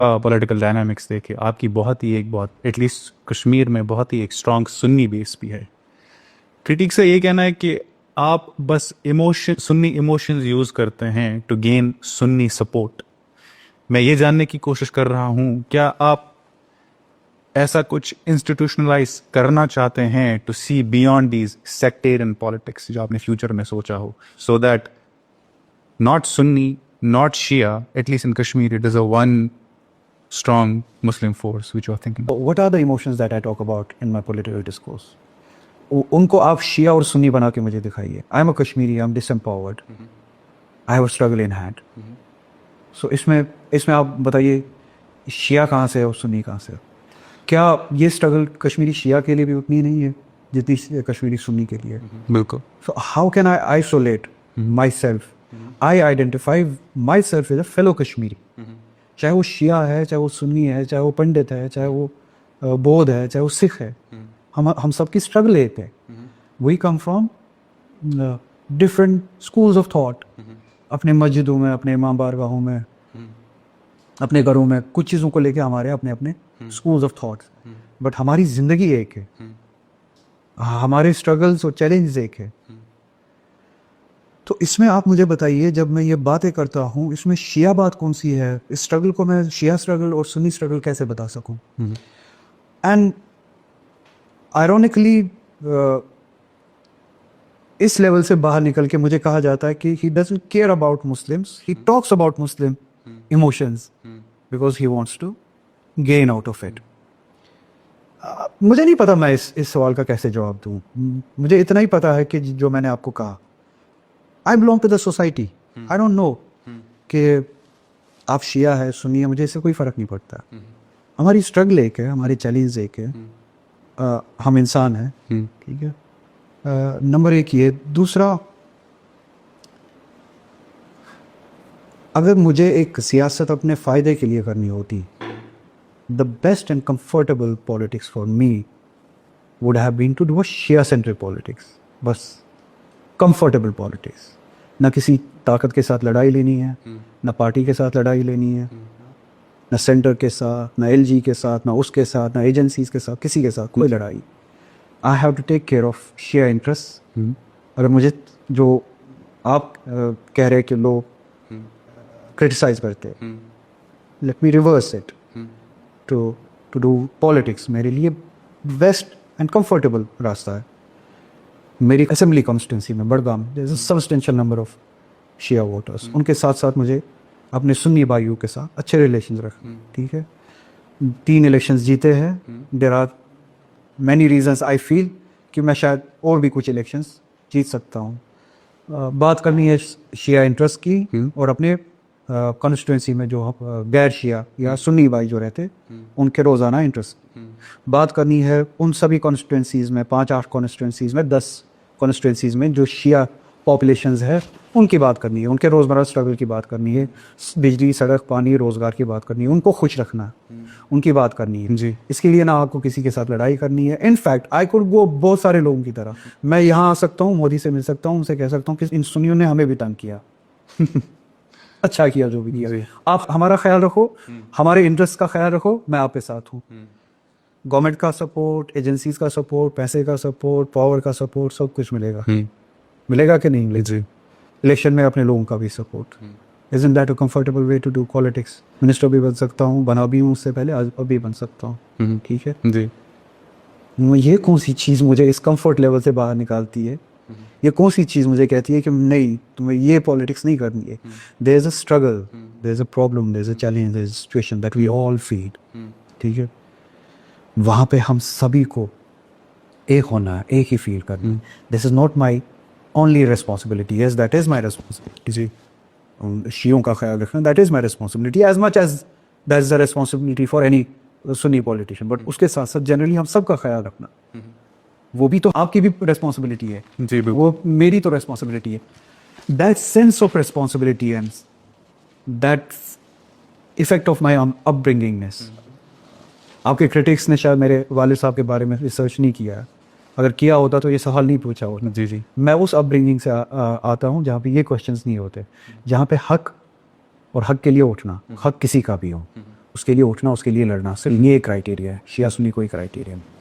Political dynamics देखे, आपकी बहुत एटलीस्ट कश्मीर में बहुत ही एक स्ट्रॉन्ग सुन्नी बेस भी है। क्रिटिक्स का ये कहना है कि आप बस सुन्नी इमोशंस यूज करते हैं टू गेन सुन्नी सपोर्ट। मैं ये जानने की कोशिश कर रहा हूं, क्या आप ऐसा कुछ इंस्टीट्यूशनलाइज करना चाहते हैं to see beyond these sectarian politics, जो आपने फ्यूचर में सोचा हो, so that not Sunni not Shia, at least in Kashmir it is a one strong Muslim force which you are thinking? What are the emotions that I talk about in my political discourse? उनको आप शिया और सुन्नी बना के मुझे दिखाइए। I am a Kashmiri, I am disempowered, I have a struggle in hand. So इसमें आप बताइए शिया कहाँ से है और सुन्नी कहाँ से है? क्या ये स्ट्रगल कश्मीरी शिया के लिए भी उतनी नहीं है जितनी कश्मीरी सुन्नी के लिए? बिल्कुल। So how can I isolate my self? I identify my self as a fellow Kashmiri, चाहे वो शिया है, चाहे वो सुन्नी है, चाहे वो पंडित है, चाहे वो बौद्ध है, चाहे वो सिख है। हम सबकी स्ट्रगल एक है। We come from different schools of thought. अपने मस्जिदों में, अपने इमाम बारगाहों में, अपने घरों में कुछ चीज़ों को लेके हमारे अपने अपने स्कूल्स ऑफ थॉट, बट हमारी जिंदगी एक है, हमारे स्ट्रगल्स और चैलेंजेस एक है। तो इसमें आप मुझे बताइए, जब मैं ये बातें करता हूँ, इसमें शिया बात कौन सी है? इस स्ट्रगल को मैं शिया स्ट्रगल और सुन्नी स्ट्रगल कैसे बता सकूँ? एंड आयरॉनिकली इस लेवल से बाहर निकल के मुझे कहा जाता है कि he doesn't care about Muslims, he talks about Muslim emotions because he wants to gain out of it. मुझे नहीं पता मैं इस सवाल का कैसे जवाब दूँ। मुझे इतना ही पता है कि जो मैंने आपको कहा, I belong to the society. I don't know कि आप शिया है, सुन्नी है, मुझे इससे कोई फ़र्क नहीं पड़ता। हमारी स्ट्रगल एक है, हमारी चैलेंज एक है, हम इंसान हैं, ठीक है। नंबर एक ये। दूसरा, अगर मुझे एक सियासत अपने फ़ायदे के लिए करनी होती, the best and comfortable politics for me would have been to do a Shia centric politics. बस कंफर्टेबल पॉलिटिक्स, ना किसी ताकत के साथ लड़ाई लेनी है, ना पार्टी के साथ लड़ाई लेनी है, ना सेंटर के साथ, ना एलजी के साथ, ना उसके साथ, ना एजेंसीज के साथ, किसी के साथ कोई लड़ाई। I have to take care of share interest. अगर मुझे जो आप कह रहे कि लोग क्रिटिसाइज करते, let me reverse it to do politics. मेरे लिए बेस्ट एंड कंफर्टेबल रास्ता है। मेरी असेंबली कॉन्स्टिट्यूंसी में Budgam, there is a substantial number of Shia voters. उनके साथ साथ मुझे अपने सुन्नी भाइयों के साथ अच्छे रिलेशंस रखने, ठीक है। 3 इलेक्शंस जीते हैं। There are many reasons I feel कि मैं शायद और भी कुछ इलेक्शंस जीत सकता हूँ। बात करनी है शिया इंटरेस्ट की और अपने कॉन्स्टिट्यूंसी में जो गैर शिया या सुन्नी भाई जो रहते उनके रोज़ाना इंटरेस्ट। बात करनी है उन सभी कॉन्स्टिट्यूंसीज़ में, 5-8 कॉन्स्टिट्यूंसीज़ में, 10 कॉन्स्टिट्यूंसीज़ में जो शिया पॉपुलेशंस है, उनकी बात करनी है, उनके रोज़मर्रा स्ट्रगल की बात करनी है, बिजली, सड़क, पानी, रोज़गार की बात करनी है, उनको खुश रखना है, उनकी बात करनी है जी। इसके लिए ना आपको किसी के साथ लड़ाई करनी है। इनफैक्ट आई कुड गो बहुत सारे लोगों की तरह, मैं यहाँ आ सकता हूँ, मोदी से मिल सकता हूँ, उनसे कह सकता हूँ कि इन सुन्नियों ने हमें भी तंग किया अच्छा किया जो भी किया। आप हमारा ख्याल रखो, हमारे इंटरेस्ट का ख्याल रखो, मैं आपके साथ हूँ। गवर्नमेंट का सपोर्ट, एजेंसीज का सपोर्ट, पैसे का सपोर्ट, पावर का सपोर्ट, सब कुछ मिलेगा। मिलेगा कि नहीं मिलेगा? इलेक्शन में अपने लोगों का भी support. Isn't that a comfortable way to do politics? Minister भी बन सकता हूँ, बना भी हूँ उससे पहले, आज अभी बन सकता हूँ, ठीक है जी। ये कौन सी चीज़ मुझे इस कंफर्ट लेवल से बाहर निकालती है? ये कौन सी चीज़ मुझे कहती है कि नहीं, तुम्हें ये पॉलिटिक्स नहीं करनी है? There is a struggle, there is a problem, there is a challenge, there is a situation that we all feel, ठीक है। वहाँ पे हम सभी को एक होना है, एक ही फील करना। This is not my only responsibility, yes that is my responsibility जी। शियों का ख्याल रखना, that is my responsibility as much as that is the responsibility for any Sunni politician. But उसके साथ साथ जनरली हम सबका ख्याल रखना, वो भी तो आपकी भी रिस्पॉन्सिबिलिटी है जी, वो मेरी तो रिस्पॉन्सिबिलिटी है। That sense of responsibility and that effect of my upbringingness. आपके क्रिटिक्स ने शायद मेरे वालिद साहब के बारे में रिसर्च नहीं किया है, अगर किया होता तो ये सवाल नहीं पूछा होता जी जी। मैं उस अपब्रिंगिंग से आता हूँ जहाँ पे ये क्वेश्चंस नहीं होते, जहाँ पे हक और हक के लिए उठना, हक किसी का भी हो, उसके लिए उठना, उसके लिए लड़ना, सिर्फ ये क्राइटेरिया है, शिया सुन्नी कोई क्राइटेरिया नहीं।